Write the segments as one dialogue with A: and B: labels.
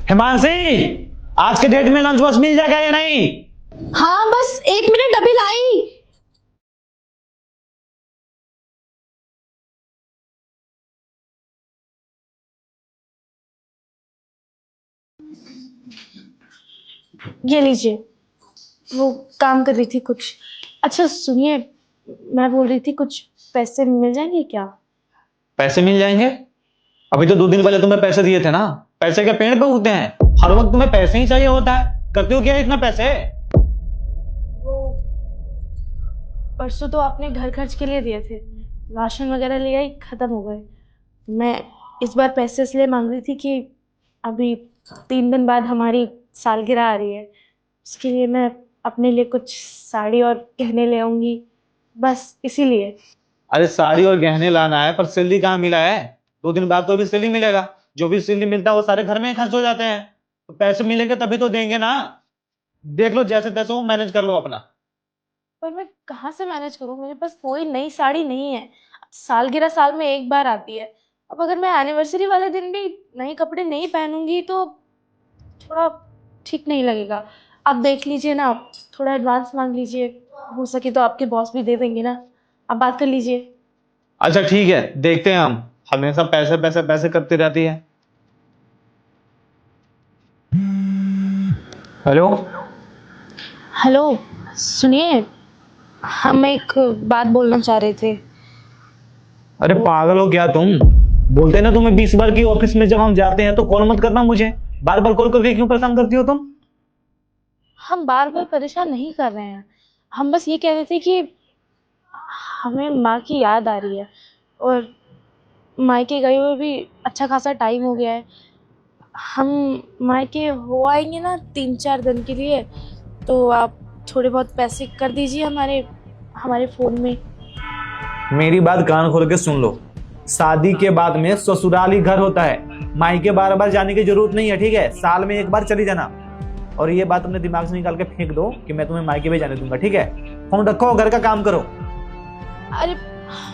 A: हिमांशी, आज के डेट में लंच बॉक्स मिल जाएगा या नहीं?
B: हाँ बस 1 मिनट, अभी लाई। ये लीजिए, वो काम कर रही थी कुछ। अच्छा सुनिए, मैं बोल रही थी कुछ पैसे मिल जाएंगे क्या?
A: पैसे मिल जाएंगे? अभी तो 2 दिन पहले तुम्हें पैसे दिए थे ना। पैसे के पेड़ पे उगते हैं, हर वक्त तुम्हें पैसे ही चाहिए होता है। करते हो क्या इतना पैसे?
B: वो परसों तो आपने घर खर्च के लिए दिए थे, राशन वगैरह ले आई, खत्म हो गए। मैं इस बार पैसे इसलिए मांग रही थी कि अभी 3 दिन बाद हमारी सालगिरह आ रही है, उसके लिए मैं अपने लिए कुछ साड़ी और गहने ले आऊंगी, बस इसीलिए।
A: अरे साड़ी और गहने लाना है, पर सैलरी कहाँ मिला है? 2 दिन बाद तो भी सैलरी मिलेगा। जो भी सैलरी मिलता है वो सारे घर में ही खर्च हो जाते हैं। तो पैसे मिलेंगे तभी तो देंगे ना। देख लो, जैसे तैसे वो मैनेज कर लो अपना।
B: पर मैं कहाँ से मैनेज करूँ, मेरे पास कोई नई साड़ी नहीं है। सालगिरह साल में एक बार आती है, अब अगर मैं एनिवर्सरी वाले दिन भी नए कपड़े नहीं पहनूंगी तो थोड़ा ठीक नहीं लगेगा। आप देख लीजिए ना, थोड़ा एडवांस मांग लीजिए, हो सके तो आपके बॉस भी दे देंगे ना, आप बात कर लीजिए।
A: अच्छा ठीक है, देखते हैं। हम हमेशा पैसे पैसे पैसे करती रहती है। हेलो।
B: हेलो, सुनिए, हम एक बात बोलना चाह रहे थे।
A: अरे पागल हो क्या तुम? बोलते ना तुम्हें 20 बार की ऑफिस में जब हम जाते हैं तो कॉल मत करना मुझे। बार बार कॉल करके क्यों परेशान करती हो तुम?
B: हम बार बार परेशान नहीं कर रहे हैं, हम बस ये कह रहे थे कि हमें माँ की याद आ रही है, और मायके गए हुए भी अच्छा खासा टाइम हो गया है। हम मायके हो आएंगे ना 3-4 दिन के लिए, तो आप थोड़े बहुत पैसे कर दीजिए हमारे हमारे फ़ोन में।
A: मेरी बात कान खोल के सुन लो। शादी के बाद में ससुराल ही घर होता है। मायके बार बार जाने की जरूरत नहीं है, ठीक है? साल में एक बार चली जाना। और ये बात अपने दिमाग से निकाल के फेंक दो कि मैं तुम्हें मायके भी जाने दूंगा, ठीक है? फोन रखो, घर का काम करो।
B: अरे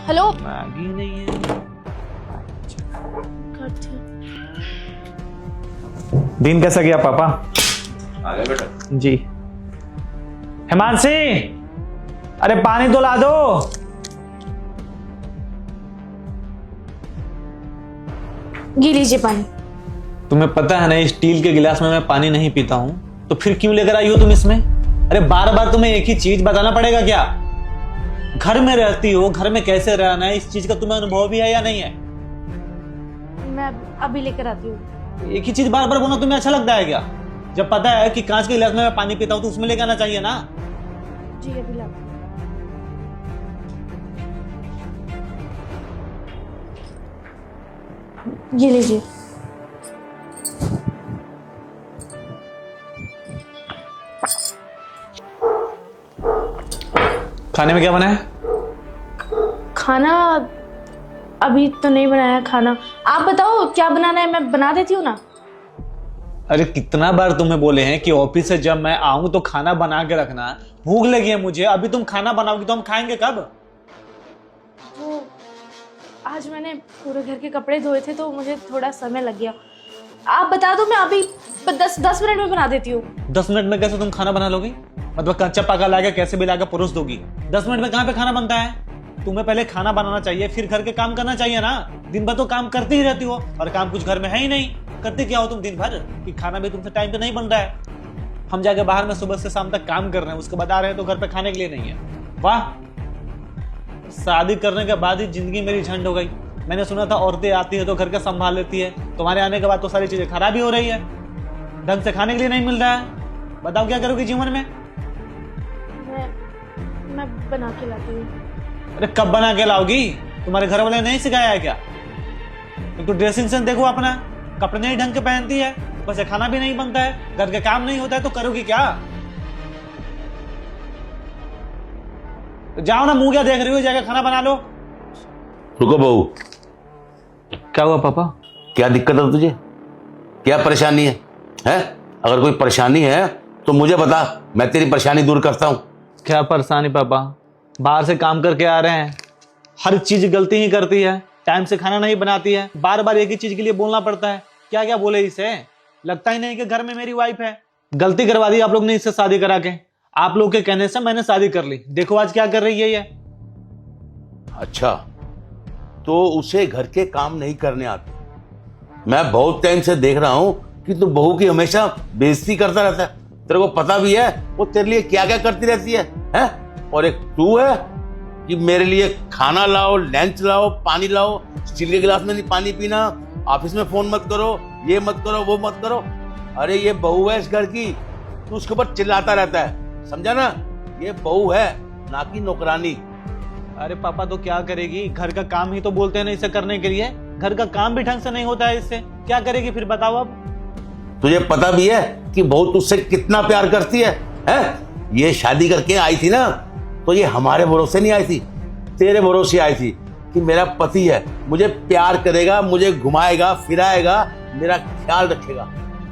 B: हेलो,
A: मैगी नहीं है।
B: करती हूँ।
A: दिन कैसा गया पापा?
C: आ गया बेटा।
A: जी। हिमांशी, अरे पानी तो ला दो।
B: ये लीजिए पानी।
A: तुम्हें पता है ना, स्टील के गिलास में मैं पानी नहीं पीता हूं, तो फिर क्यों लेकर आई हो तुम इसमें? अरे बार बार तुम्हें एक ही चीज बताना पड़ेगा क्या? घर में रहती हो, घर में कैसे रहना है, इस चीज का तुम्हें अनुभव भी है या नहीं है?
B: मैं अभी लेकर आती हूँ।
A: एक ही चीज बार बार बोलना तुम्हें अच्छा लगता है क्या? जब पता है कि कांच के गिलास में मैं पानी पीता हूं तो उसमें लेके आना चाहिए ना।
B: जी अभी ला। ये लीजिए।
A: खाने में क्या बना है?
B: खाना अभी तो नहीं बनाया खाना, आप बताओ क्या बनाना है, मैं बना देती हूँ ना।
A: अरे कितना बार तुम्हें बोले हैं कि ऑफिस से जब मैं आऊं तो खाना बना के रखना। भूख लगी है मुझे, अभी तुम खाना बनाओगी तो हम खाएंगे कब?
B: तो आज मैंने पूरे घर के कपड़े धोए थे तो मुझे थोड़ा समय लग गया। आप बता दो, मैं अभी 10 मिनट में बना देती हूँ।
A: 10 मिनट में कैसे तुम खाना बना लोगी? मतलब कच्चा पका लाके कैसे भी लाके परोस दोगी? 10 मिनट में कहाँ पे खाना बनता है? तुम्हें पहले खाना बनाना चाहिए, फिर घर के काम करना चाहिए ना। दिन भर तो काम करती ही रहती हो, और काम कुछ घर में है ही नहीं। करते क्या हो तुम दिन भर कि खाना भी तुमसे टाइम पे नहीं बन रहा है? हम जाके बाहर में सुबह से शाम तक काम कर रहे हैं, उसके बाद आ रहे हैं तो घर पे खाने के लिए नहीं है। वाह, शादी करने के बाद ही जिंदगी मेरी झंड हो गई। मैंने सुना था औरतें आती है तो घर का संभाल लेती है, तुम्हारे आने के बाद तो सारी चीजें खराब ही हो रही है। ढंग से खाने के लिए नहीं मिल रहा है। बताओ क्या करोगी जीवन में?
B: मैं बना के लाती हूँ।
A: अरे कब बना के लाओगी? तुम्हारे घर वाले नहीं सिखाया है क्या? तो ड्रेसिंग सेंस देखो अपना, कपड़े नहीं ढंग के पहनती है, ऊपर से खाना भी नहीं बनता है, घर का काम नहीं होता है, तो करोगी क्या? जाओ ना, मुंह क्या देख रही हो, जाकर खाना बना लो।
C: रुको बहू,
A: क्या हुआ पापा?
C: क्या दिक्कत है तुझे? क्या परेशानी है? अगर कोई परेशानी है तो मुझे बता, मैं तेरी परेशानी दूर करता हूँ।
A: क्या परेशानी पापा? बाहर से काम करके आ रहे हैं, हर चीज गलती ही करती है, टाइम से खाना नहीं बनाती है, बार बार एक ही चीज के लिए बोलना पड़ता है। क्या क्या बोले इसे? लगता ही नहीं कि घर में मेरी वाइफ है। गलती करवा दी आप लोग ने इससे शादी करा के। आप लोग के कहने से मैंने शादी कर ली, देखो आज क्या कर रही है ये।
C: अच्छा, तो उसे घर के काम नहीं करने आते। मैं बहुत टाइम से देख रहा हूं कि तू बहू की हमेशा बेइज्जती करता रहता है। तेरे को पता भी है वो तेरे लिए क्या क्या करती रहती है, हैं? और एक तू है कि मेरे लिए खाना लाओ, लंच लाओ, पानी लाओ, स्टील के गिलास में नहीं पानी पीना, ऑफिस में फोन मत करो, ये मत करो, वो मत करो। अरे ये बहू है इस घर की, तू उसके ऊपर चिल्लाता रहता है, समझा ना? ये बहू है, ना कि नौकरानी।
A: अरे पापा तो क्या करेगी, घर का काम ही तो बोलते हैं ना इसे करने के लिए। घर का काम भी ढंग से नहीं होता है इससे, क्या करेगी फिर बताओ अब।
C: तुझे पता भी है कि बहू तुझसे कितना प्यार करती है, हैं? ये शादी करके आई थी ना, तो ये हमारे भरोसे नहीं आई थी, तेरे भरोसे आई थी कि मेरा पति है, मुझे प्यार करेगा, मुझे घुमाएगा फिराएगा, मेरा ख्याल रखेगा।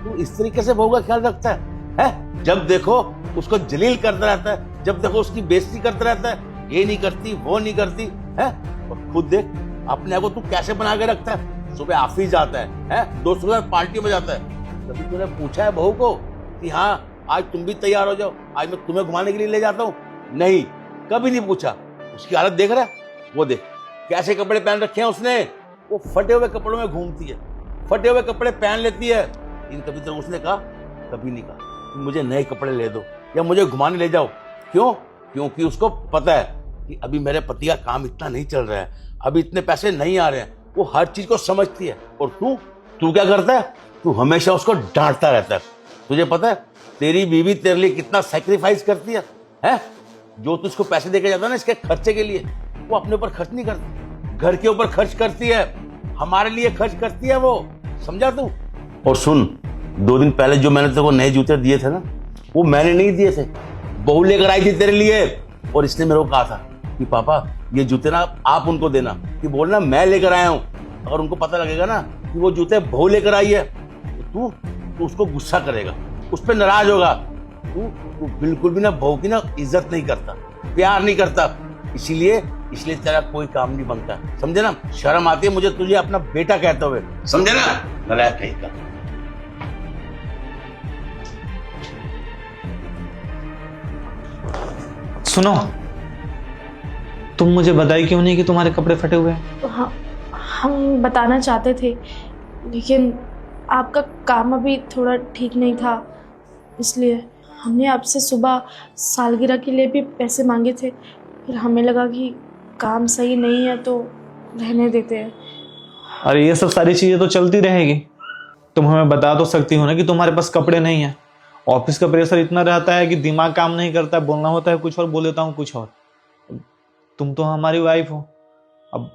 C: तू इस तरीके से बहू का ख्याल रखता है? जब देखो उसको जलील करता रहता है, जब देखो उसकी बेइज्जती करता रहता है, ये नहीं करती, वो नहीं करती है। और खुद देख अपने आप को तू कैसे बना के रखता है। सुबह ऑफिस जाता है, दोस्तों के साथ पार्टी में जाता है। कभी तूने पूछा है बहू को कि हाँ आज तुम भी तैयार हो जाओ, आज मैं तुम्हें घुमाने के लिए ले जाता हूँ? नहीं, कभी नहीं पूछा। उसकी हालत देख रहा है, वो देख कैसे कपड़े पहन रखे हैं उसने। वो फटे हुए कपड़ों में घूमती है, फटे हुए कपड़े पहन लेती है। इन कभी तो उसने कहा, कभी नहीं कहा कि मुझे नए कपड़े ले दो या मुझे घुमाने ले जाओ। क्यों? क्योंकि उसको पता है कि अभी मेरे पति का काम इतना नहीं चल रहा है, अभी इतने पैसे नहीं आ रहे हैं। वो हर चीज को समझती है। और तू क्या करता है? तू हमेशा उसको डांटता रहता है। तुझे पता है तेरी बीवी तेरे लिए कितना सैक्रिफाइस करती है, हैं? जो तू उसको पैसे देके जाता है ना इसके खर्चे के लिए, वो अपने ऊपर खर्च नहीं करती, घर के ऊपर खर्च करती है, हमारे लिए खर्च करती है वो, समझा तू? और सुन, 2 दिन पहले जो मैंने तेरे को नए जूते दिए थे ना, वो मैंने नहीं दिए थे, बहू लेकर आई थी तेरे लिए। और इसने मेरे को कहा था कि पापा ये जूते ना आप उनको देना, कि बोलना मैं लेकर आया हूँ। अगर उनको पता लगेगा ना कि वो जूते बहू लेकर आई है, तो तू उसको गुस्सा करेगा, उस पर नाराज होगा। तू बिल्कुल भी ना बहू की ना इज्जत नहीं करता, प्यार नहीं करता, इसीलिए तेरा कोई काम नहीं बनता, समझे ना? शर्म आती है मुझे तुझे अपना बेटा कहते हुए, समझे ना? नालायक कहीं का।
A: सुनो, तुम मुझे बताई क्यों नहीं कि तुम्हारे कपड़े फटे हुए हैं?
B: तो हम बताना चाहते थे, लेकिन आपका काम अभी थोड़ा ठीक नहीं था, इसलिए हमने आपसे सुबह सालगिरह के लिए भी पैसे मांगे थे। फिर हमें लगा कि काम सही नहीं है तो रहने देते हैं।
A: अरे ये सब सारी चीजें तो चलती रहेगी। तुम हमें बता तो सकती हो ना कि तुम्हारे पास कपड़े नहीं है। ऑफिस का प्रेशर इतना रहता है कि दिमाग काम नहीं करता, बोलना होता है कुछ और, बोल देता हूँ कुछ और। तुम तो हमारी वाइफ हो, अब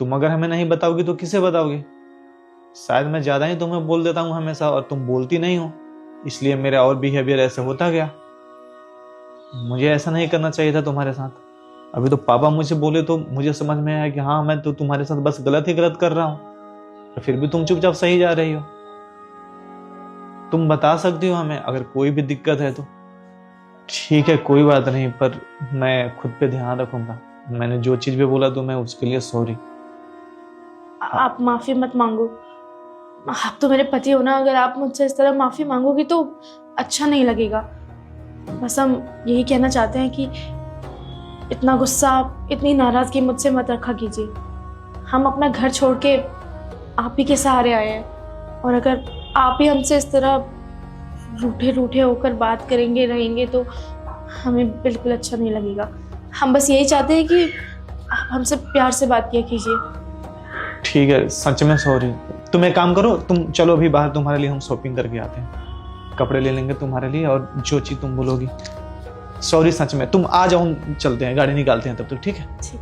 A: तुम अगर हमें नहीं बताओगी तो किसे बताओगी? शायद मैं ज्यादा ही तुम्हें बोल देता हूँ हमेशा, और तुम बोलती नहीं हो, इसलिए मेरा और बिहेवियर ऐसे होता गया। मुझे ऐसा नहीं करना चाहिए था तुम्हारे साथ। अभी तो पापा मुझे बोले तो मुझे समझ में आया कि हाँ मैं तो तुम्हारे साथ बस गलत ही गलत कर रहा हूँ, तो फिर भी तुम चुपचाप सही जा रही हो। तुम बता सकती हो हमें अगर कोई भी दिक्कत है तो। ठीक है कोई बात नहीं, पर मैं खुद पे ध्यान रखूंगा। मैंने जो चीज भी बोला तो मैं उसके लिए सॉरी।
B: आप माफ़ी मत मांगो, आप तो मेरे पति हो ना। अगर आप मुझसे इस तरह माफ़ी मांगोगी तो अच्छा नहीं लगेगा। बस हम यही कहना चाहते हैं कि इतना गुस्सा, इतनी नाराज़गी मुझसे मत रखा कीजिए। हम अपना घर छोड़ के आप ही के सहारे आए हैं, और अगर आप ही हमसे इस तरह रूठे रूठे होकर बात करेंगे रहेंगे तो हमें बिल्कुल अच्छा नहीं लगेगा। हम बस यही चाहते हैं कि आप हमसे प्यार से बात किया कीजिए।
A: ठीक है, सच में सॉरी। तुम एक काम करो, तुम चलो अभी बाहर, तुम्हारे लिए हम शॉपिंग करके आते हैं, कपड़े ले लेंगे तुम्हारे लिए, और जो चीज़ तुम बोलोगी। सॉरी सच में, तुम आ जाओ, चलते हैं, गाड़ी निकालते हैं तब तक। ठीक है?
B: ठीक।